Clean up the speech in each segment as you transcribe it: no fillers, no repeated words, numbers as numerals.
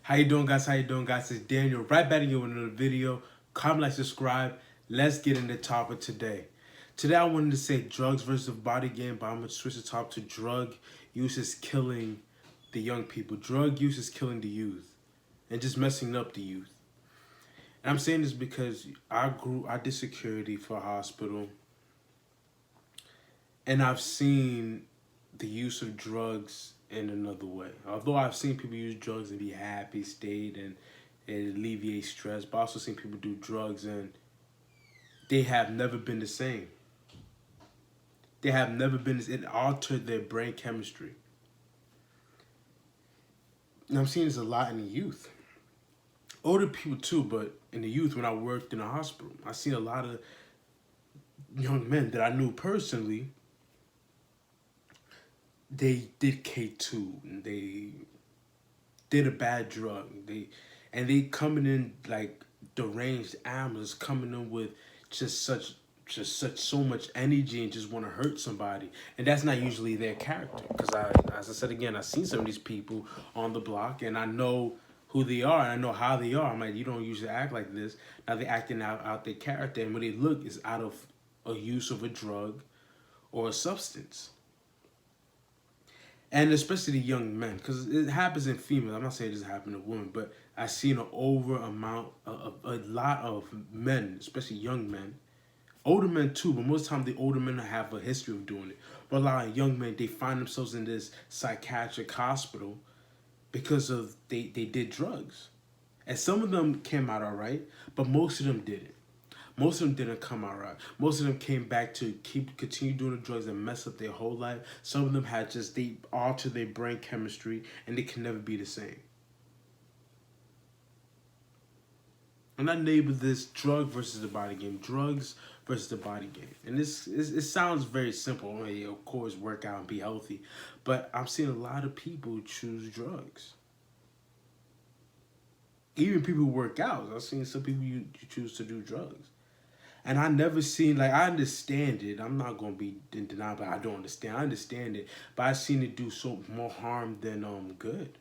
How you doing, guys? How you doing, guys? It's Daniel. Right back at you with another video. Comment, like, subscribe. Let's get into the topic today. Today I wanted to say drugs versus the body game, but I'm gonna switch the topic to drug use is killing the young people. Drug use is killing the youth and just messing up the youth. And I'm saying this because I did security for a hospital, and I've seen the use of drugs in another way. Although I've seen people use drugs and be happy, stayed, and it alleviates stress, but I've also seen people do drugs and they have never been the same. They have never been, it altered their brain chemistry. And I'm seeing this a lot in the youth. Older people too, but in the youth, when I worked in a hospital, I seen a lot of young men that I knew personally. They did K2 and they did a bad drug. They coming in like deranged animals, coming in with so much energy and just want to hurt somebody. And that's not usually their character. Because as I said again, I've seen some of these people on the block and I know who they are and I know how they are. I'm like, you don't usually act like this. Now they're acting out their character, and when they look is out of a use of a drug or a substance. And especially the young men, because it happens in females. I'm not saying it doesn't happen to women, but I've seen a lot of men, especially young men, older men too, but most of the time the older men have a history of doing it. But a lot of young men, they find themselves in this psychiatric hospital because of they did drugs. And some of them came out all right, but most of them didn't. Most of them didn't come out right. Most of them came back to continue doing the drugs and mess up their whole life. Some of them had they altered their brain chemistry and they can never be the same. And I label this drug versus the body game. Drugs versus the body game. And it sounds very simple. Hey, of course, work out and be healthy. But I'm seeing a lot of people choose drugs. Even people who work out. I've seen some people you choose to do drugs. And I never seen, like, I understand it. I'm not going to be in denial, but I don't understand. I understand it. But I've seen it do so more harm than good.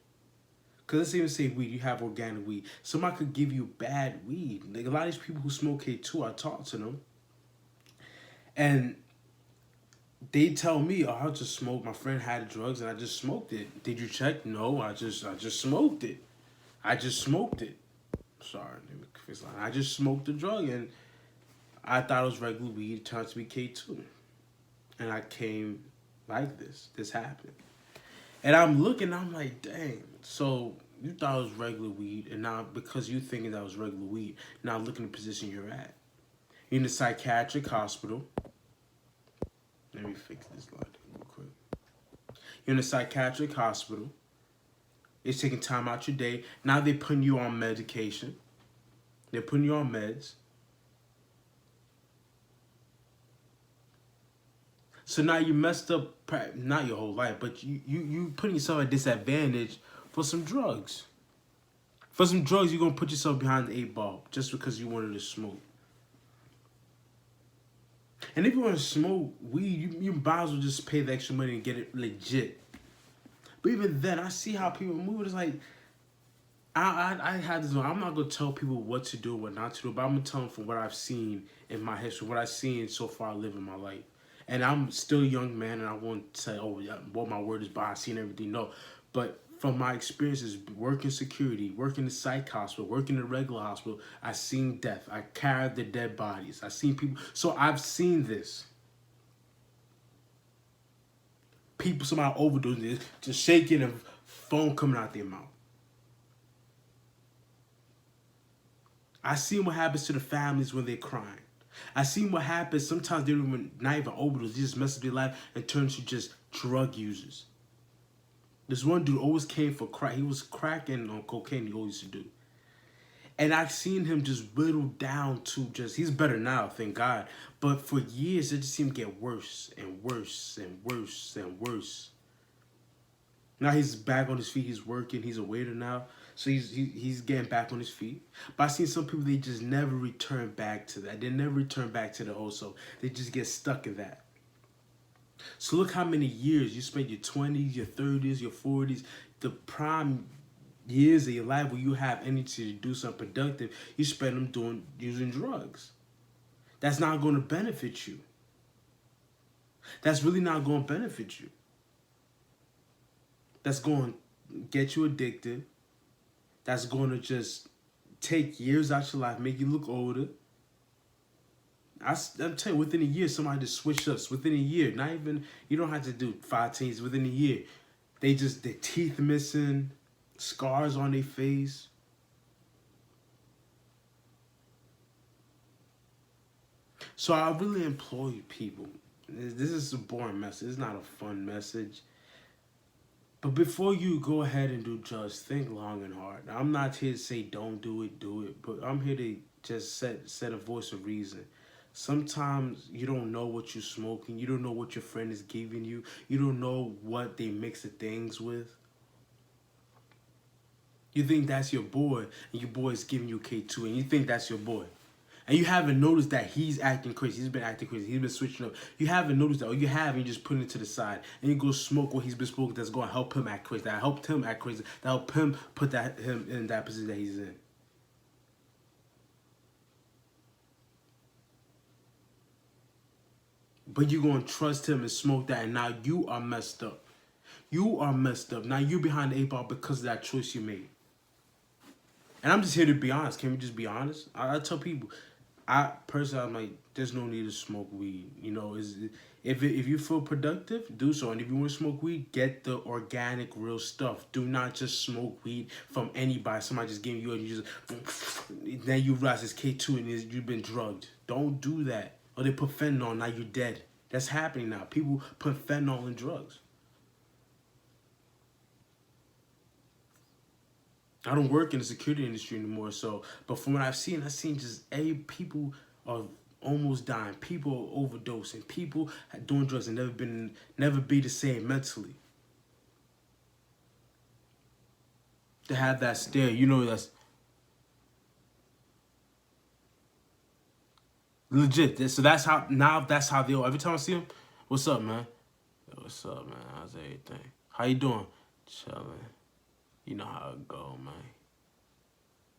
Because let's even say weed. You have organic weed. Somebody could give you bad weed. Like, a lot of these people who smoke K2, I talk to them. And they tell me, oh, I just smoked. My friend had drugs and I just smoked it. Did you check? No, I just smoked it. I just smoked it. Sorry. I just smoked the drug and I thought it was regular weed. It turned out to be K2. And I came like this. This happened. And I'm looking, I'm like, dang. So you thought it was regular weed, and now because you thinking that was regular weed, now look in the position you're at. You're in a psychiatric hospital. Let me fix this light real quick. You're in a psychiatric hospital. It's taking time out your day. Now they're putting you on medication. They're putting you on meds. So now you messed up, not your whole life, but you putting yourself at disadvantage for some drugs. For some drugs, you're going to put yourself behind the 8 ball just because you wanted to smoke. And if you want to smoke weed, you might as well just pay the extra money and get it legit. But even then, I see how people move. It's like, I had this, I'm not going to tell people what to do, what not to do, but I'm going to tell them from what I've seen in my history, what I've seen so far living my life. And I'm still a young man, and I won't say, oh, yeah, what my word is by, I've seen everything. No. But from my experiences, working security, working in the psych hospital, working in the regular hospital, I've seen death. I carried the dead bodies. I've seen people. So I've seen this. People, somebody overdosing this, just shaking and foam coming out their mouth. I've seen what happens to the families when they're crying. I seen what happens. Sometimes they're not even overdose. They just mess up their life and turn to just drug users. This one dude always came for crack. He was cracking on cocaine. He always used to do. And I've seen him just whittle down to just, he's better now, thank God. But for years, it just seemed to get worse and worse and worse and worse. Now he's back on his feet. He's working. He's a waiter now. So he's getting back on his feet. But I've seen some people, they just never return back to that. They never return back to the also. They just get stuck in that. So look how many years you spent, your 20s, your 30s, your 40s, the prime years of your life where you have energy to do something productive, you spend them using drugs. That's not going to benefit you. That's really not going to benefit you. That's going to get you addicted. That's going to just take years out your life, make you look older. I'm telling you, within a year, somebody just switched us. Within a year, not even, you don't have to do 5 teens. Within a year, their teeth missing, scars on their face. So I really implore you people, this is a boring message. It's not a fun message. But before you go ahead and do drugs, think long and hard. Now, I'm not here to say don't do it, do it. But I'm here to just set a voice of reason. Sometimes you don't know what you're smoking. You don't know what your friend is giving you. You don't know what they mix the things with. You think that's your boy, and your boy is giving you K2, and you think that's your boy. And you haven't noticed that he's acting crazy. He's been acting crazy. He's been switching up. You haven't noticed that. Or you have, and you just put it to the side. And you go smoke what he's been smoking that's going to help him act crazy. That helped him act crazy. That helped him put him in that position that he's in. But you're going to trust him and smoke that, and now you are messed up. You are messed up. Now you're behind the 8 ball because of that choice you made. And I'm just here to be honest. Can we just be honest? I tell people, I personally, I'm like, there's no need to smoke weed. You know, if you feel productive, do so. And if you want to smoke weed, get the organic, real stuff. Do not just smoke weed from anybody. Somebody just giving you and you just, then you realize it's K2 and you've been drugged. Don't do that. Or they put fentanyl, now you're dead. That's happening now. People put fentanyl in drugs. I don't work in the security industry anymore, so, but from what I've seen just people are almost dying, people are overdosing, people doing drugs and never be the same mentally. To have that stare, you know, that's legit. So that's how they are. Every time I see them, what's up, man? What's up, man? How's everything? How you doing? Chilling. You know how it go, man.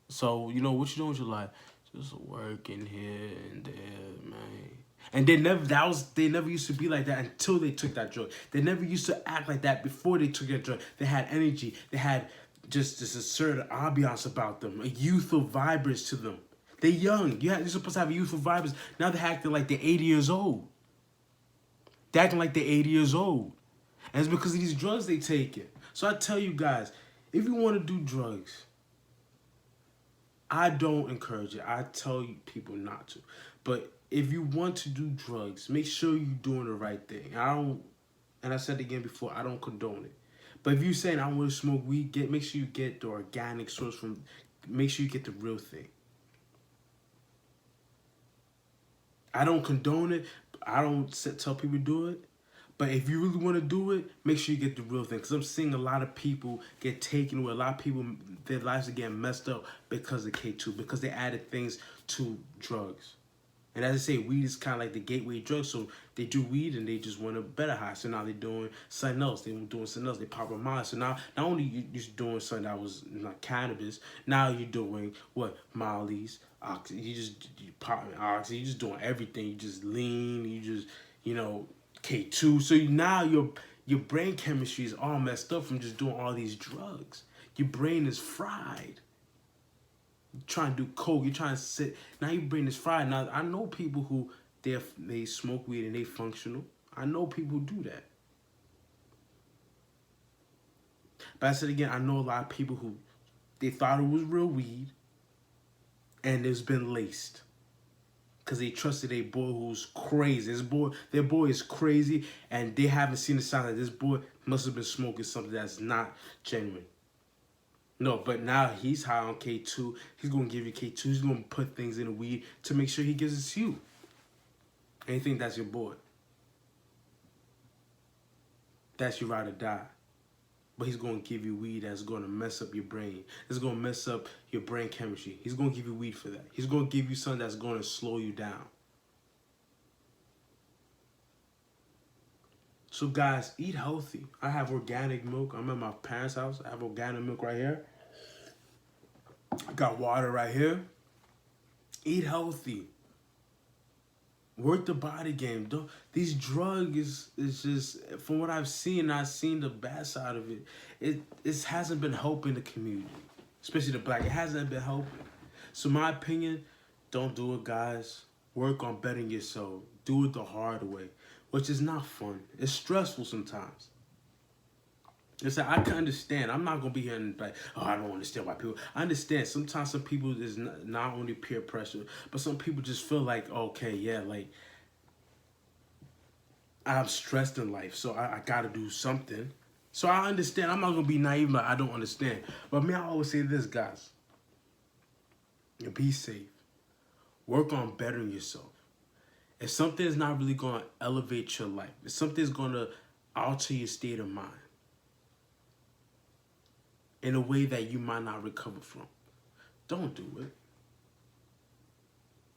So, you know, what you doing with your life? Just working here and there, man. And they never used to be like that until they took that drug. They never used to act like that before they took that drug. They had energy. They had just this assertive ambiance about them, a youthful vibrance to them. They're young. You're supposed to have a youthful vibrance. Now they're acting like they're 80 years old. They're acting like they're 80 years old. And it's because of these drugs they taking. So I tell you guys, if you want to do drugs, I don't encourage it. I tell you people not to. But if you want to do drugs, make sure you're doing the right thing. And I said it again before, I don't condone it. But if you're saying I want to smoke weed, make sure you get the organic source make sure you get the real thing. I don't condone it. I don't tell people to do it. But if you really want to do it, make sure you get the real thing. Because I'm seeing a lot of people get taken away. A lot of people, their lives are getting messed up because of K2. Because they added things to drugs. And as I say, weed is kind of like the gateway drug. So they do weed and they just want a better high. So now they're doing something else. They're doing something else. They pop a mind. So now, not only you're doing something that was not cannabis, now you're doing what? Molly's, oxy. You popping oxy. You're just doing everything. You just lean. You just, you know, K2. So now your brain chemistry is all messed up from just doing all these drugs. Your brain is fried. You're trying to do coke. You're trying to sit. Now your brain is fried. Now I know people who they smoke weed and they functional. I know people who do that. But I said again, I know a lot of people who they thought it was real weed and it's been laced. Because they trusted a boy who's crazy. Their boy is crazy, and they haven't seen the sign that this boy must have been smoking something that's not genuine. No, but now he's high on K2. He's going to give you K2. He's going to put things in the weed to make sure he gives it to you. And you think that's your boy. That's your ride or die. But he's going to give you weed that's going to mess up your brain. It's going to mess up your brain chemistry. He's going to give you weed for that. He's going to give you something that's going to slow you down. So guys, eat healthy. I have organic milk. I'm at my parents' house. I have organic milk right here. got water right here. Eat healthy. Work the body game. Don't, these drugs is just, from what I've seen the bad side of it. It hasn't been helping the community, especially the black. It hasn't been helping. So my opinion, don't do it, guys. Work on bettering yourself. Do it the hard way, which is not fun. It's stressful sometimes. It's like, I can understand. I'm not gonna be here and like, oh, I don't understand why people. I understand. Sometimes some people is not only peer pressure, but some people just feel like, okay, yeah, like I'm stressed in life, so I gotta do something. So I understand. I'm not gonna be naive, but I don't understand. But me, I always say this, guys. Be safe. Work on bettering yourself. If something is not really gonna elevate your life, if something is gonna alter your state of mind in a way that you might not recover from, don't do it.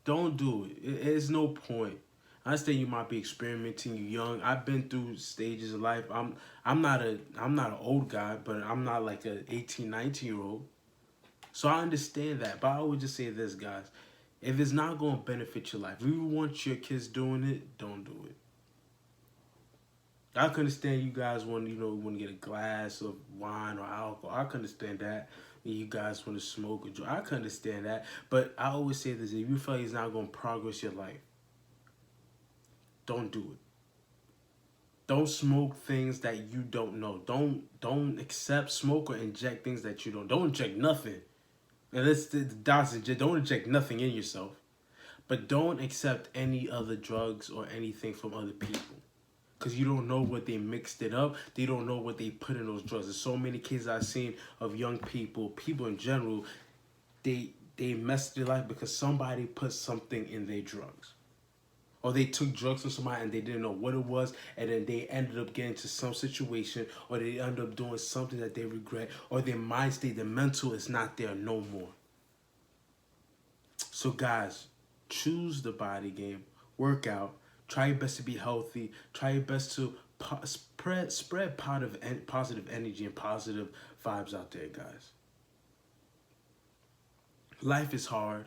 Don't do it. It's no point. I understand you might be experimenting. You're young. I've been through stages of life. I'm not an old guy, but I'm not like a 18, 19-year-old. So I understand that. But I would just say this, guys. If it's not going to benefit your life, if you want your kids doing it, don't do it. I can understand you guys want to get a glass of wine or alcohol. I can understand that. You guys want to smoke or drink. I can understand that. But I always say this: if you feel like it's not going to progress your life, don't do it. Don't smoke things that you don't know. Don't accept, smoke, or inject things that you don't. Don't inject nothing. And that's the doctor. Don't inject nothing in yourself. But don't accept any other drugs or anything from other people. Because you don't know what they mixed it up. They don't know what they put in those drugs. There's so many cases I've seen of young people in general, they messed their life because somebody put something in their drugs. Or they took drugs from somebody and they didn't know what it was, and then they ended up getting to some situation, or they ended up doing something that they regret, or their mind state, their mental is not there no more. So guys, choose the body game, work out, try your best to be healthy, try your best to spread positive energy and positive vibes out there, guys. Life is hard,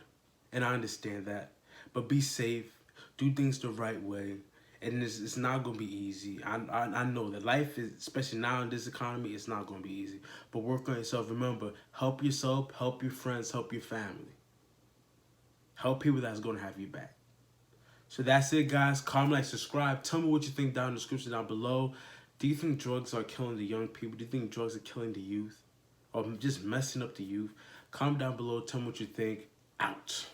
and I understand that, but be safe, do things the right way, and it's not going to be easy. I know that life is, especially now in this economy, it's not going to be easy, but work on yourself. Remember, help yourself, help your friends, help your family. Help people that's going to have you back. So that's it, guys. Comment, like, subscribe. Tell me what you think down in the description down below. Do you think drugs are killing the young people? Do you think drugs are killing the youth? Or just messing up the youth? Comment down below. Tell me what you think. Out.